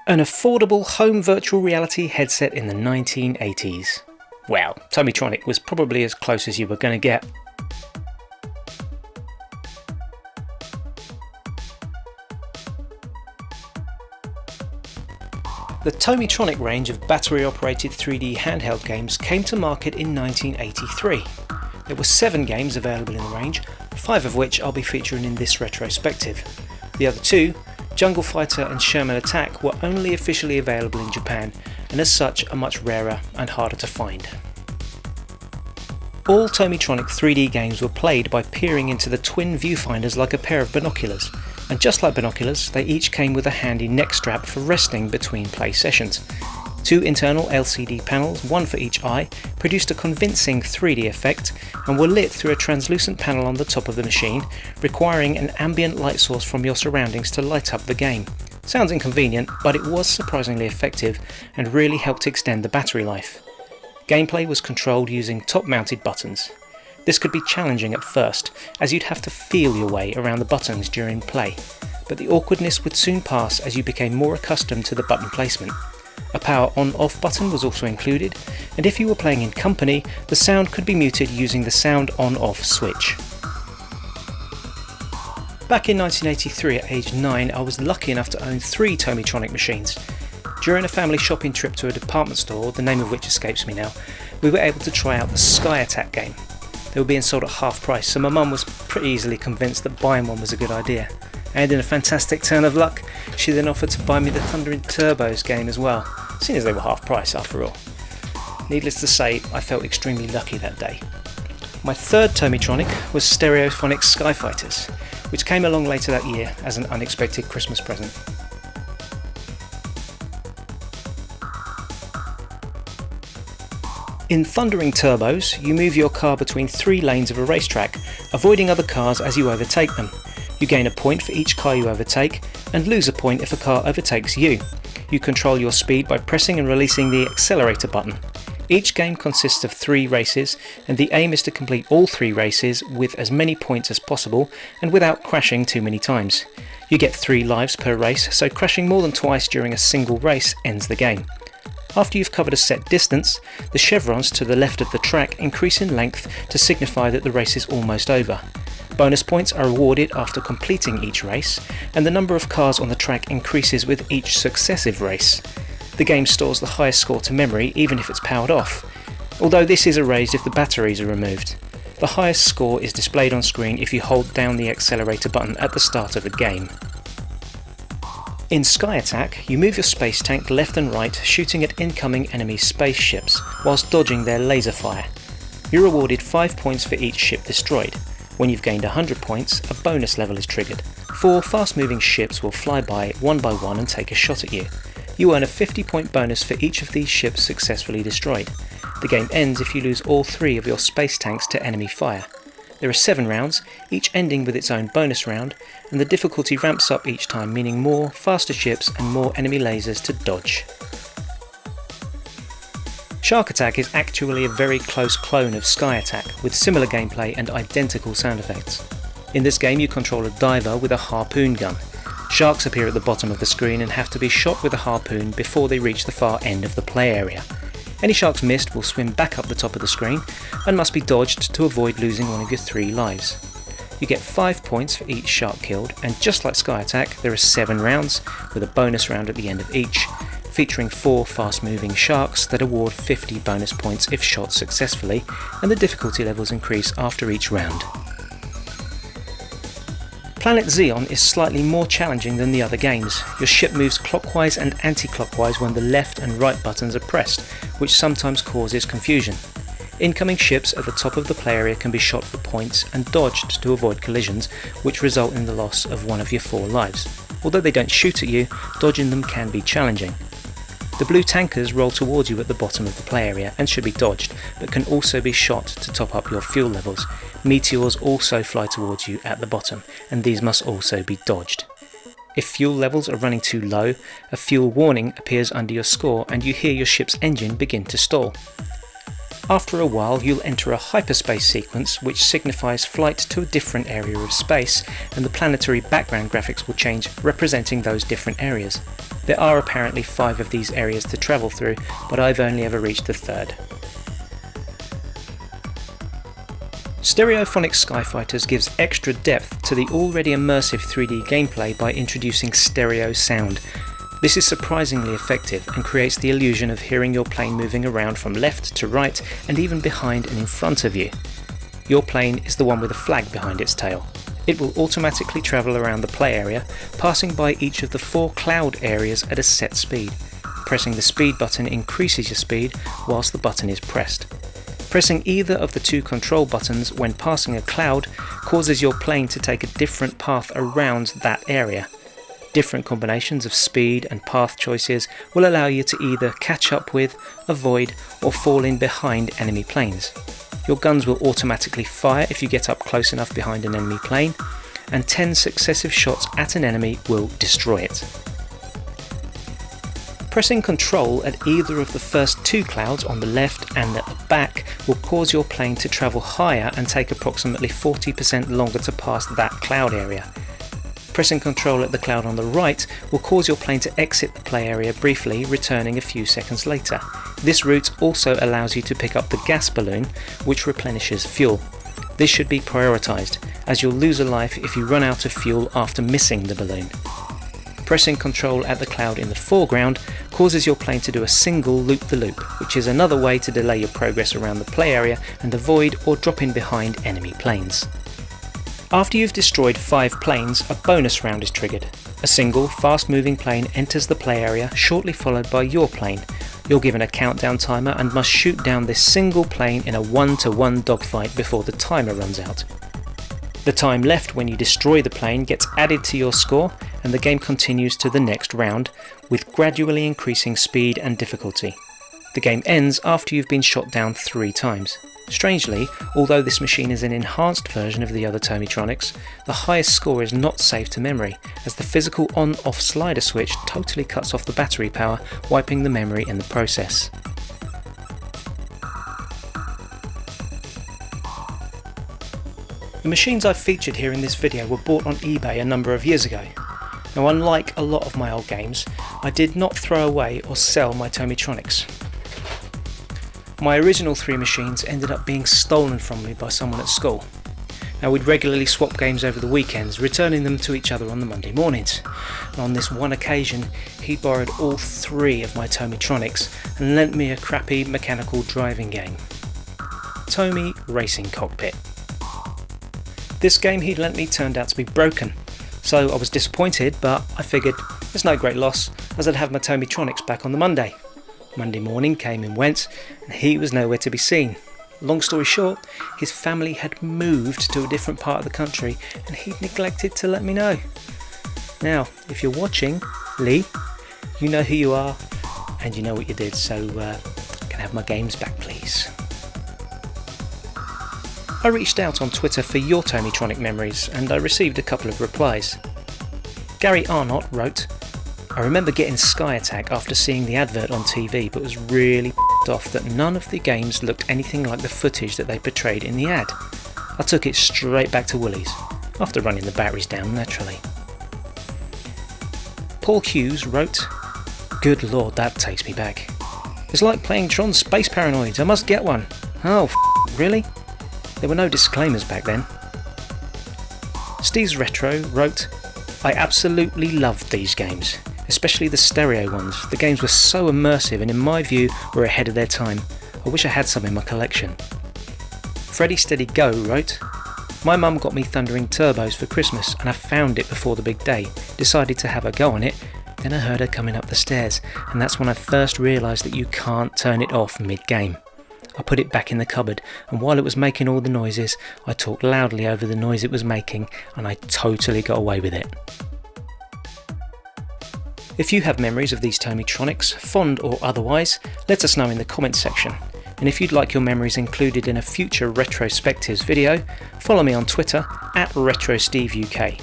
An affordable home virtual reality headset in the 1980s. Well, Tomytronic was probably as close as you were going to get. The Tomytronic range of battery-operated 3D handheld games came to market in 1983. There were 7 games available in the range, 5 of which I'll be featuring in this retrospective. The other 2, Jungle Fighter and Sherman Attack, were only officially available in Japan, and as such are much rarer and harder to find. All Tomytronic 3D games were played by peering into the twin viewfinders like a pair of binoculars, and just like binoculars, they each came with a handy neck strap for resting between play sessions. 2 internal LCD panels, one for each eye, produced a convincing 3D effect and were lit through a translucent panel on the top of the machine, requiring an ambient light source from your surroundings to light up the game. Sounds inconvenient, but it was surprisingly effective and really helped extend the battery life. Gameplay was controlled using top-mounted buttons. This could be challenging at first, as you'd have to feel your way around the buttons during play, but the awkwardness would soon pass as you became more accustomed to the button placement. A power on-off button was also included, and if you were playing in company, the sound could be muted using the sound on-off switch. Back in 1983 at age 9, I was lucky enough to own 3 Tomytronic machines. During a family shopping trip to a department store, the name of which escapes me now, we were able to try out the Sky Attack game. They were being sold at half price, so my mum was pretty easily convinced that buying one was a good idea. And in a fantastic turn of luck, she then offered to buy me the Thundering Turbos game as well, seeing as they were half price after all. Needless to say, I felt extremely lucky that day. My third Tomytronic was Stereophonic's Skyfighters, which came along later that year as an unexpected Christmas present. In Thundering Turbos, you move your car between 3 lanes of a racetrack, avoiding other cars as you overtake them. You gain a point for each car you overtake, and lose a point if a car overtakes you. You control your speed by pressing and releasing the accelerator button. Each game consists of 3 races, and the aim is to complete all 3 races with as many points as possible and without crashing too many times. You get 3 lives per race, so crashing more than twice during a single race ends the game. After you've covered a set distance, the chevrons to the left of the track increase in length to signify that the race is almost over. Bonus points are awarded after completing each race, and the number of cars on the track increases with each successive race. The game stores the highest score to memory even if it's powered off, although this is erased if the batteries are removed. The highest score is displayed on screen if you hold down the accelerator button at the start of a game. In Sky Attack, you move your space tank left and right, shooting at incoming enemy spaceships, whilst dodging their laser fire. You're awarded 5 points for each ship destroyed. When you've gained 100 points, a bonus level is triggered. 4 fast-moving ships will fly by one and take a shot at you. You earn a 50-point bonus for each of these ships successfully destroyed. The game ends if you lose all 3 of your space tanks to enemy fire. There are 7 rounds, each ending with its own bonus round, and the difficulty ramps up each time, meaning more, faster ships and more enemy lasers to dodge. Shark Attack is actually a very close clone of Sky Attack, with similar gameplay and identical sound effects. In this game you control a diver with a harpoon gun. Sharks appear at the bottom of the screen and have to be shot with a harpoon before they reach the far end of the play area. Any sharks missed will swim back up the top of the screen and must be dodged to avoid losing one of your 3 lives. You get 5 points for each shark killed, and just like Sky Attack, there are 7 rounds, with a bonus round at the end of each, featuring 4 fast-moving sharks that award 50 bonus points if shot successfully, and the difficulty levels increase after each round. Planet Zeon is slightly more challenging than the other games. Your ship moves clockwise and anti-clockwise when the left and right buttons are pressed, which sometimes causes confusion. Incoming ships at the top of the play area can be shot for points and dodged to avoid collisions, which result in the loss of one of your 4 lives. Although they don't shoot at you, dodging them can be challenging. The blue tankers roll towards you at the bottom of the play area and should be dodged, but can also be shot to top up your fuel levels. Meteors also fly towards you at the bottom, and these must also be dodged. If fuel levels are running too low, a fuel warning appears under your score and you hear your ship's engine begin to stall. After a while you'll enter a hyperspace sequence which signifies flight to a different area of space, and the planetary background graphics will change representing those different areas. There are apparently 5 of these areas to travel through, but I've only ever reached the 3rd. Stereophonic Skyfighters gives extra depth to the already immersive 3D gameplay by introducing stereo sound. This is surprisingly effective and creates the illusion of hearing your plane moving around from left to right and even behind and in front of you. Your plane is the one with a flag behind its tail. It will automatically travel around the play area, passing by each of the 4 cloud areas at a set speed. Pressing the speed button increases your speed whilst the button is pressed. Pressing either of the 2 control buttons when passing a cloud causes your plane to take a different path around that area. Different combinations of speed and path choices will allow you to either catch up with, avoid, or fall in behind enemy planes. Your guns will automatically fire if you get up close enough behind an enemy plane, and 10 successive shots at an enemy will destroy it. Pressing Control at either of the first 2 clouds on the left and at the back will cause your plane to travel higher and take approximately 40% longer to pass that cloud area. Pressing Control at the cloud on the right will cause your plane to exit the play area briefly, returning a few seconds later. This route also allows you to pick up the gas balloon, which replenishes fuel. This should be prioritised, as you'll lose a life if you run out of fuel after missing the balloon. Pressing Control at the cloud in the foreground causes your plane to do a single loop-the-loop, which is another way to delay your progress around the play area and avoid or drop in behind enemy planes. After you've destroyed 5 planes, a bonus round is triggered. A single, fast-moving plane enters the play area, shortly followed by your plane. You're given a countdown timer and must shoot down this single plane in a 1-to-1 dogfight before the timer runs out. The time left when you destroy the plane gets added to your score, and the game continues to the next round, with gradually increasing speed and difficulty. The game ends after you've been shot down 3 times. Strangely, although this machine is an enhanced version of the other Tomytronics, the highest score is not saved to memory, as the physical on-off slider switch totally cuts off the battery power, wiping the memory in the process. The machines I've featured here in this video were bought on eBay a number of years ago. Now, unlike a lot of my old games, I did not throw away or sell my Tomytronics. My original 3 machines ended up being stolen from me by someone at school. Now, we'd regularly swap games over the weekends, returning them to each other on the Monday mornings. And on this one occasion, he borrowed all 3 of my Tomytronics and lent me a crappy mechanical driving game, Tomy Racing Cockpit. This game he'd lent me turned out to be broken, so I was disappointed, but I figured it's no great loss, as I'd have my Tomytronics back on the Monday. Monday morning came and went, and he was nowhere to be seen. Long story short, his family had moved to a different part of the country, and he'd neglected to let me know. Now, if you're watching, Lee, you know who you are, and you know what you did, so can I have my games back, please? I reached out on Twitter for your Tomytronic memories, and I received a couple of replies. Gary Arnott wrote, "I remember getting Sky Attack after seeing the advert on TV, but was really pissed off that none of the games looked anything like the footage that they portrayed in the ad. I took it straight back to Woolies, after running the batteries down naturally." Paul Hughes wrote, "Good lord, that takes me back. It's like playing Tron Space Paranoids, I must get one. Oh, really? There were no disclaimers back then." Steve's Retro wrote, "I absolutely loved these games, especially the stereo ones. The games were so immersive and in my view were ahead of their time. I wish I had some in my collection." Freddy Steady Go wrote, "My mum got me Thundering Turbos for Christmas and I found it before the big day, decided to have a go on it, then I heard her coming up the stairs and that's when I first realised that you can't turn it off mid-game. I put it back in the cupboard, and while it was making all the noises, I talked loudly over the noise it was making, and I totally got away with it." If you have memories of these Tomytronics, fond or otherwise, let us know in the comments section. And if you'd like your memories included in a future Retrospectives video, follow me on Twitter @RetroSteveUK.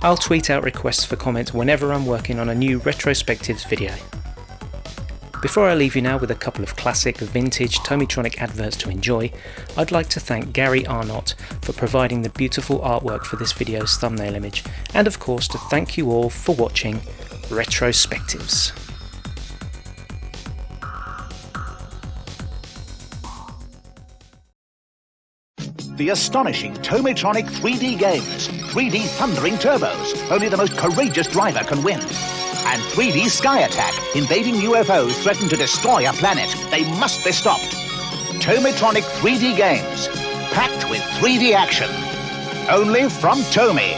I'll tweet out requests for comments whenever I'm working on a new Retrospectives video. Before I leave you now with a couple of classic vintage Tomytronic adverts to enjoy, I'd like to thank Gary Arnott for providing the beautiful artwork for this video's thumbnail image, and of course to thank you all for watching. retrospectives. The astonishing Tomytronic 3D games. 3D thundering turbos. Only the most courageous driver can win. And 3D sky attack. Invading UFOs threaten to destroy a planet. They must be stopped. Tomytronic 3D games. Packed with 3D action. Only from Tomy.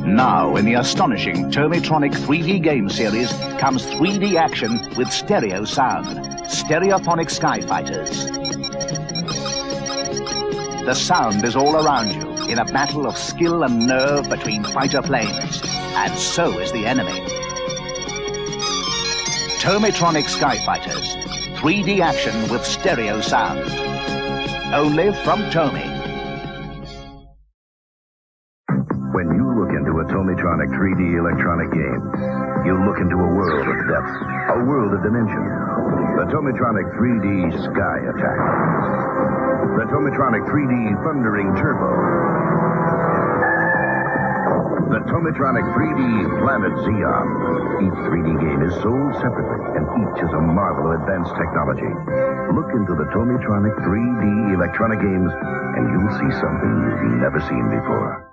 Now, in the astonishing Tomytronic 3D game series comes 3D action with stereo sound. Stereophonic Skyfighters. The sound is all around you in a battle of skill and nerve between fighter planes. And so is the enemy. Tomytronic Skyfighters. 3D action with stereo sound. Only from Tomy. When you look into a Tomytronic 3D electronic game, you look into a world of depth, a world of dimension. The Tomytronic 3D Sky Attack. The Tomytronic 3D Thundering Turbo. The Tomytronic 3D Planet Zeon. Each 3D game is sold separately, and each is a marvel of advanced technology. Look into the Tomytronic 3D electronic games, and you'll see something you've never seen before.